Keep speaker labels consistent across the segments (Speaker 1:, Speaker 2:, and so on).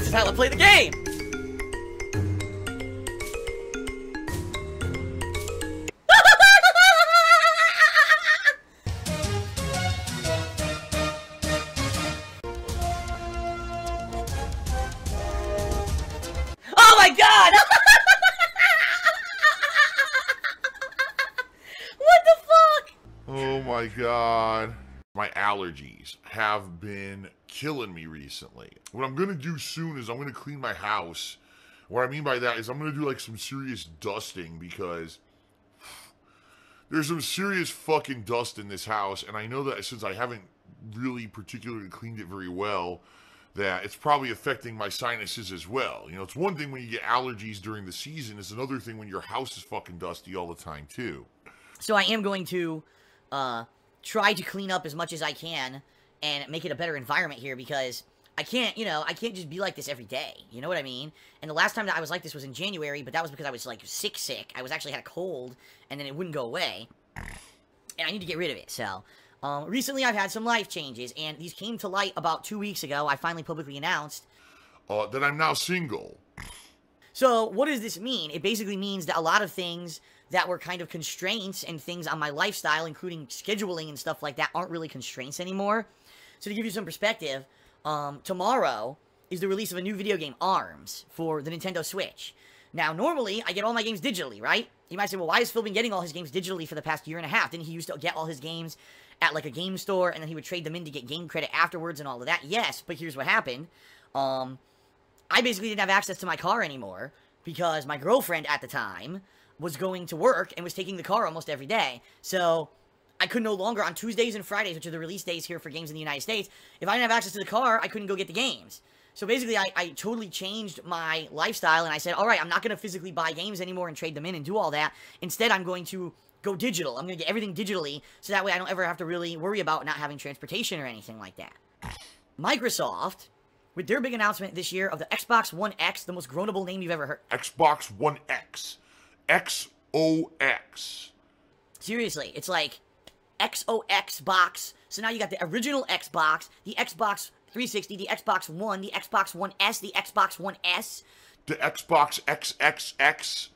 Speaker 1: This is how I play the game! Oh my god! What the fuck?
Speaker 2: Oh my god. My allergies have been killing me recently. What I'm gonna do soon is I'm gonna clean my house. What I mean by that is I'm gonna do like some serious dusting because there's some serious fucking dust in this house, and I know that since I haven't really particularly cleaned it very well, that it's probably affecting my sinuses as well. You know, it's one thing when you get allergies during the season, it's another thing when your house is fucking dusty all the time too.
Speaker 1: So I am going to try to clean up as much as I can and make it a better environment here, because I can't, I can't just be like this every day. You know what I mean? And the last time that I was like this was in January, but that was because I was like sick. I was actually had a cold, and then it wouldn't go away. And I need to get rid of it, so. Recently I've had some life changes, and these came to light about 2 weeks ago. I finally publicly announced
Speaker 2: that I'm now single.
Speaker 1: So what does this mean? It basically means that a lot of things that were kind of constraints and things on my lifestyle, including scheduling and stuff like that, aren't really constraints anymore. So to give you some perspective, tomorrow is the release of a new video game, ARMS, for the Nintendo Switch. Now, normally, I get all my games digitally, right? You might say, well, why has Phil been getting all his games digitally for the past year and a half? Didn't he used to get all his games at, like, a game store, and then he would trade them in to get game credit afterwards and all of that? Yes, but here's what happened. I basically didn't have access to my car anymore because my girlfriend at the time was going to work and was taking the car almost every day. So I could no longer, on Tuesdays and Fridays, which are the release days here for games in the United States, if I didn't have access to the car, I couldn't go get the games. So basically, I totally changed my lifestyle, and I said, all right, I'm not going to physically buy games anymore and trade them in and do all that. Instead, I'm going to go digital. I'm going to get everything digitally, so that way I don't ever have to really worry about not having transportation or anything like that. Microsoft, with their big announcement this year of the Xbox One X, the most groanable name you've ever heard.
Speaker 2: Xbox One X. XOX.
Speaker 1: Seriously, it's like XOX box. So now you got the original Xbox, the Xbox 360, the Xbox One, the Xbox One S, the Xbox One S.
Speaker 2: The Xbox XXX.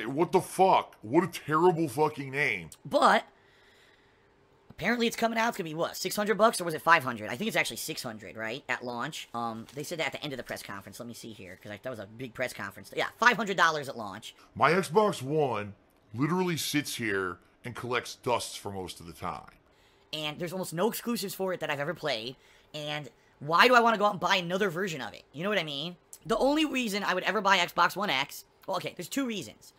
Speaker 2: What the fuck? What a terrible fucking name.
Speaker 1: But apparently it's coming out. It's going to be, what, $600 or was it $500? I think it's actually $600, right, at launch. They said that at the end of the press conference. Let me see here, because that was a big press conference. Yeah, $500 at launch.
Speaker 2: My Xbox One literally sits here and collects dust for most of the time.
Speaker 1: And there's almost no exclusives for it that I've ever played. And why do I want to go out and buy another version of it? You know what I mean? The only reason I would ever buy Xbox One X, well, okay, there's two reasons.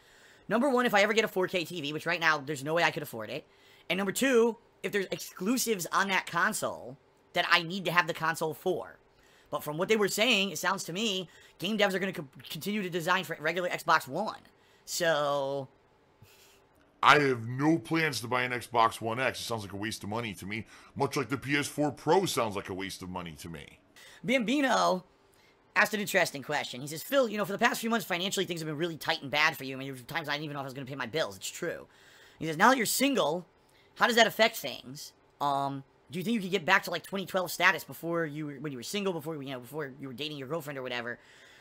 Speaker 1: Number one, if I ever get a 4K TV, which right now, there's no way I could afford it. And number two, if there's exclusives on that console that I need to have the console for. But from what they were saying, it sounds to me, game devs are going to continue to design for regular Xbox One. So
Speaker 2: I have no plans to buy an Xbox One X. It sounds like a waste of money to me. Much like the PS4 Pro sounds like a waste of money to me.
Speaker 1: Bambino asked an interesting question. He says, Phil, for the past few months, financially, things have been really tight and bad for you. I mean, there were times I didn't even know if I was going to pay my bills. It's true. He says, now that you're single, how does that affect things? Do you think you could get back to, like, 2012 status when you were single, before you were dating your girlfriend or whatever?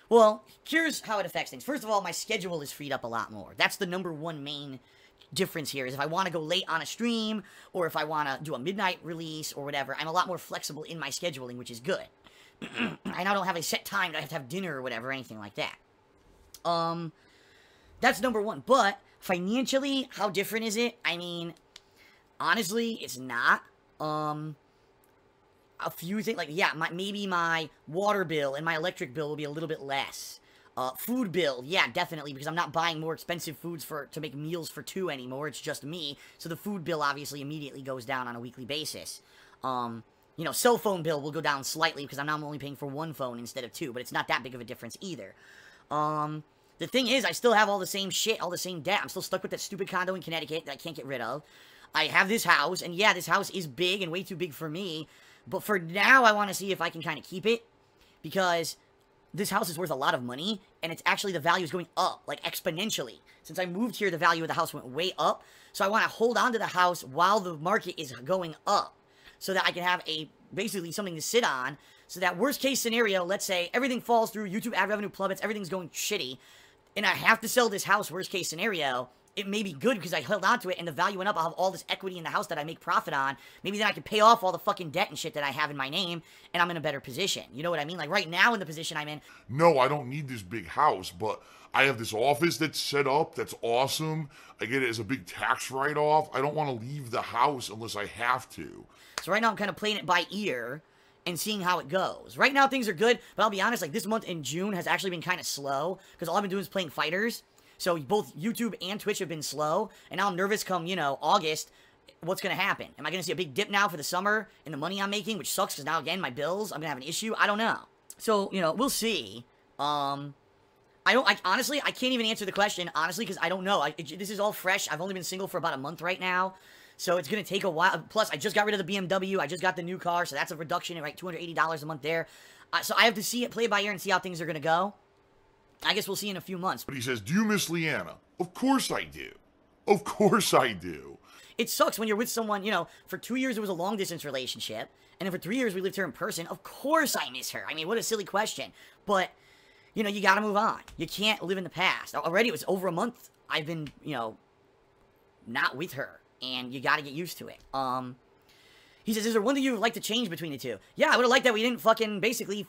Speaker 1: Well, here's how it affects things. First of all, my schedule is freed up a lot more. That's the number one main difference here, is if I want to go late on a stream, or if I want to do a midnight release or whatever, I'm a lot more flexible in my scheduling, which is good. I now don't have a set time that I have to have dinner or whatever, or anything like that. That's number one. But financially, how different is it? I mean, honestly, it's not. A few things, like, yeah, maybe my water bill and my electric bill will be a little bit less. Food bill, yeah, definitely, because I'm not buying more expensive foods to make meals for two anymore. It's just me. So the food bill obviously immediately goes down on a weekly basis. Cell phone bill will go down slightly because I'm now only paying for one phone instead of two, but it's not that big of a difference either. The thing is, I still have all the same shit, all the same debt. I'm still stuck with that stupid condo in Connecticut that I can't get rid of. I have this house, and yeah, this house is big and way too big for me, but for now, I want to see if I can kind of keep it, because this house is worth a lot of money, and it's actually, the value is going up, like, exponentially. Since I moved here, the value of the house went way up, so I want to hold on to the house while the market is going up, so that I can have basically something to sit on, So that worst case scenario, let's say everything falls through, YouTube ad revenue plummets, everything's going shitty, and I have to sell this house, worst case scenario, it may be good because I held on to it and the value went up. I'll have all this equity in the house that I make profit on. Maybe then I can pay off all the fucking debt and shit that I have in my name, and I'm in a better position. You know what I mean? Like right now in the position I'm in.
Speaker 2: No, I don't need this big house, but I have this office that's set up. That's awesome. I get it as a big tax write-off. I don't want to leave the house unless I have to.
Speaker 1: So right now I'm kind of playing it by ear and seeing how it goes. Right now things are good, but I'll be honest, like this month in June has actually been kind of slow because all I've been doing is playing fighters. So both YouTube and Twitch have been slow, and now I'm nervous come, you know, August, what's going to happen? Am I going to see a big dip now for the summer in the money I'm making, which sucks because now, again, my bills, I'm going to have an issue? I don't know. So, you know, we'll see. Honestly, I can't even answer the question, honestly, because I don't know. This is all fresh. I've only been single for about a month right now, so it's going to take a while. Plus, I just got rid of the BMW. I just got the new car, so that's a reduction in, right, $280 a month there. So I have to see it, play it by ear, and see how things are going to go. I guess we'll see in a few months.
Speaker 2: But he says, do you miss Leanna? Of course I do. Of course I do.
Speaker 1: It sucks when you're with someone, you know, for 2 years it was a long-distance relationship, and then for 3 years we lived here in person. Of course I miss her. I mean, what a silly question. But, you know, you gotta move on. You can't live in the past. Already it was over a month I've been, you know, not with her, and you gotta get used to it. He says, is there one thing you would like to change between the two? Yeah, I would have liked that we didn't fucking basically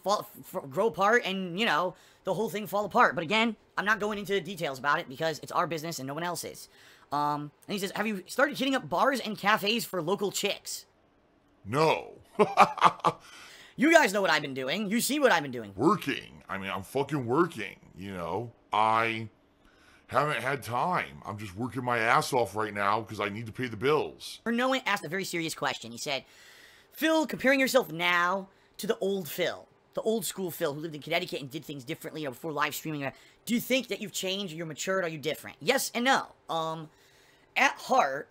Speaker 1: grow apart and, you know, the whole thing fall apart. But again, I'm not going into details about it because it's our business and no one else's. And he says, have you started hitting up bars and cafes for local chicks?
Speaker 2: No.
Speaker 1: You guys know what I've been doing. You see what I've been doing.
Speaker 2: Working. I mean, I'm fucking working, you know. I haven't had time. I'm just working my ass off right now because I need to pay the bills.
Speaker 1: Burnell asked a very serious question. He said, Phil, comparing yourself now to the old Phil, the old school Phil who lived in Connecticut and did things differently, you know, before live streaming, do you think that you've changed, you're matured, are you different? Yes and no. At heart,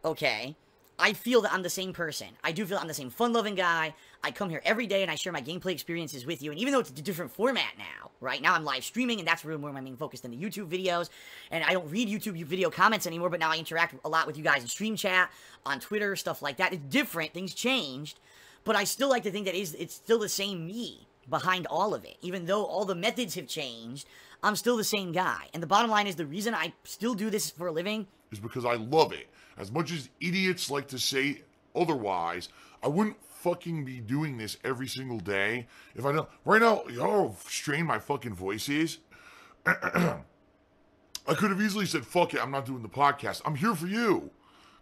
Speaker 1: okay, I feel that I'm the same person. I do feel I'm the same fun-loving guy. I come here every day and I share my gameplay experiences with you. And even though it's a different format now, right? Now I'm live streaming and that's really more my main focus than the YouTube videos. And I don't read YouTube video comments anymore, but now I interact a lot with you guys in stream chat, on Twitter, stuff like that. It's different. Things changed. But I still like to think that it's still the same me behind all of it. Even though all the methods have changed, I'm still the same guy. And the bottom line is the reason I still do this for a living
Speaker 2: is because I love it. As much as idiots like to say otherwise, I wouldn't fucking be doing this every single day if I don't. Right now, you know how strained my fucking voice is? I could have easily said, fuck it, I'm not doing the podcast. I'm here for you.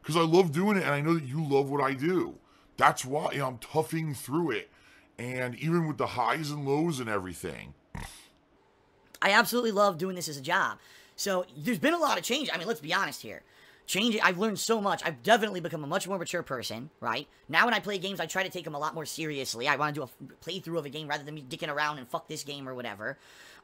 Speaker 2: Because I love doing it and I know that you love what I do. That's why, you know, I'm toughing through it. And even with the highs and lows and everything.
Speaker 1: I absolutely love doing this as a job. So there's been a lot of change. I mean, let's be honest here. I've learned so much. I've definitely become a much more mature person, right? Now when I play games, I try to take them a lot more seriously. I want to do a playthrough of a game rather than me dicking around and fuck this game or whatever.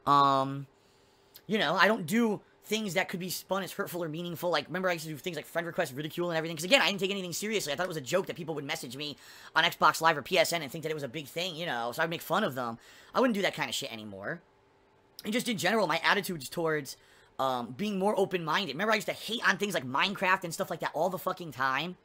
Speaker 1: You know, I don't do things that could be spun as hurtful or meaningful. Like, remember I used to do things like friend request, ridicule, and everything? Because again, I didn't take anything seriously. I thought it was a joke that people would message me on Xbox Live or PSN and think that it was a big thing, you know? So I'd make fun of them. I wouldn't do that kind of shit anymore. And just in general, my attitudes towards being more open-minded. Remember, I used to hate on things like Minecraft and stuff like that all the fucking time.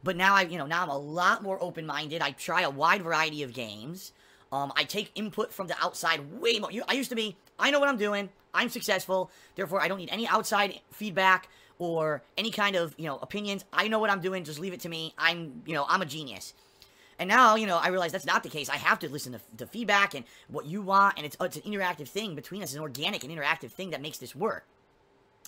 Speaker 1: But now now I'm a lot more open-minded. I try a wide variety of games. I take input from the outside way more. I used to be, I know what I'm doing. I'm successful. Therefore, I don't need any outside feedback or any kind of, opinions. I know what I'm doing. Just leave it to me. I'm a genius. And now, I realize that's not the case. I have to listen to feedback and what you want, and it's an interactive thing between us, an organic and interactive thing that makes this work.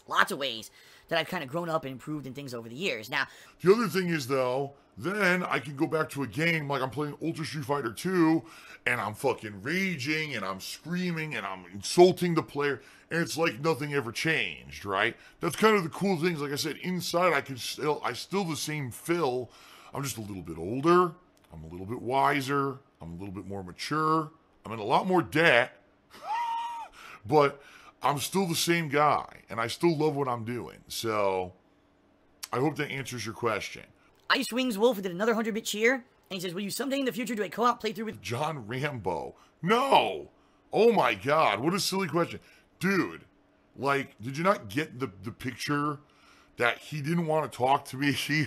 Speaker 1: Lots of ways that I've kind of grown up and improved in things over the years. Now,
Speaker 2: the other thing is, though, then I can go back to a game like I'm playing Ultra Street Fighter 2, and I'm fucking raging, and I'm screaming, and I'm insulting the player, and it's like nothing ever changed, right? That's kind of the cool things. Like I said, inside I still the same Phil. I'm just a little bit older. I'm a little bit wiser. I'm a little bit more mature. I'm in a lot more debt. But I'm still the same guy. And I still love what I'm doing. So I hope that answers your question.
Speaker 1: Ice Wings Wolf did another 100-bit cheer. And he says, will you someday in the future do a co-op playthrough with
Speaker 2: John Rambo? No. Oh my God. What a silly question. Dude, like, did you not get the picture that he didn't want to talk to me? He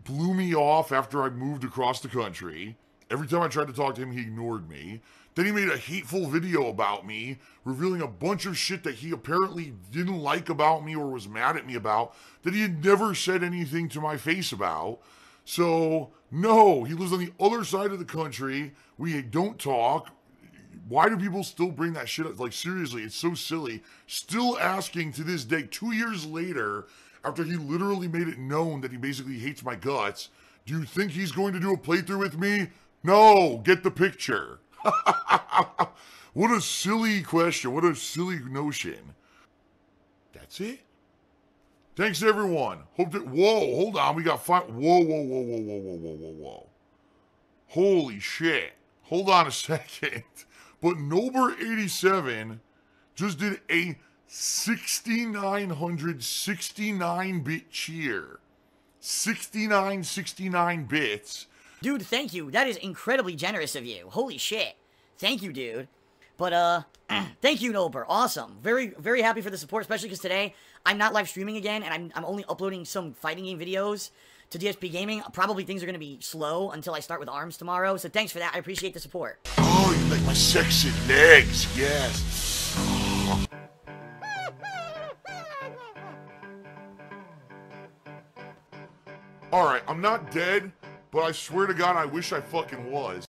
Speaker 2: blew me off after I moved across the country. Every time I tried to talk to him, he ignored me. Then he made a hateful video about me, revealing a bunch of shit that he apparently didn't like about me or was mad at me about, that he had never said anything to my face about. So, no, he lives on the other side of the country. We don't talk. Why do people still bring that shit up? Like, seriously, it's so silly. Still asking to this day, 2 years later, after he literally made it known that he basically hates my guts, do you think he's going to do a playthrough with me? No, get the picture. What a silly question. What a silly notion. That's it. Thanks, everyone. Hope that. Whoa, hold on. We got 5. Whoa. Holy shit. Hold on a second. But Nober87 just did a 6,969-bit cheer. 69 bits.
Speaker 1: Dude, thank you. That is incredibly generous of you. Holy shit. Thank you, dude. But, thank you, Nober. Awesome. Very, very happy for the support, especially because today I'm not live streaming again, and I'm only uploading some fighting game videos to DSP Gaming. Probably things are going to be slow until I start with ARMS tomorrow, so thanks for that. I appreciate the support.
Speaker 2: Oh, you like my sexy legs. Yes. Alright, I'm not dead, but I swear to God, I wish I fucking was.